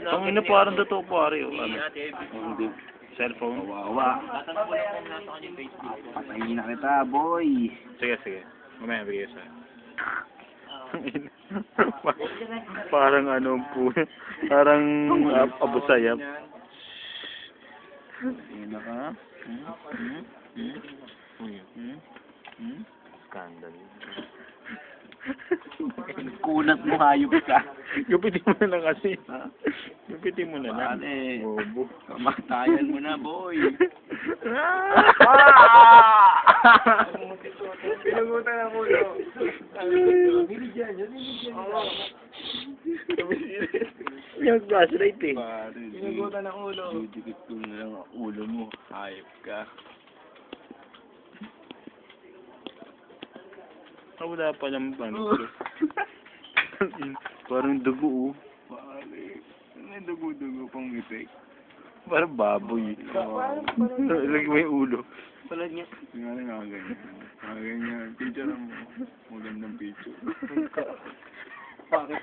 Ang ina parang totoo pare. Ano? Cellphone. Kawawa. Patayin na kita, boy. Sige, sige. Mamaya bigay sa parang ano po. Parang abusayap. Sino ka? Scandal. Kunat mo, hayop ka. Gupitin mo na lang kasi. Gupitin mo na lang. Pare, Bobo. kamatayan mo na, boy. Pinugutan ang ulo. Binigyan niya. Yung flashlight eh. Pare, Pinugutan ang ulo. didikit ko na lang ang ulo mo. Hayop ka. Wala pa lang ano. Parang dugo oh. Pare, may dugo-dugo pang mitik. Parang baboy. Lagi mo yung ulo. Palad niya. Nga nga ganyan. Nga ganyan. Picture mo. Magandang picture. Bakit?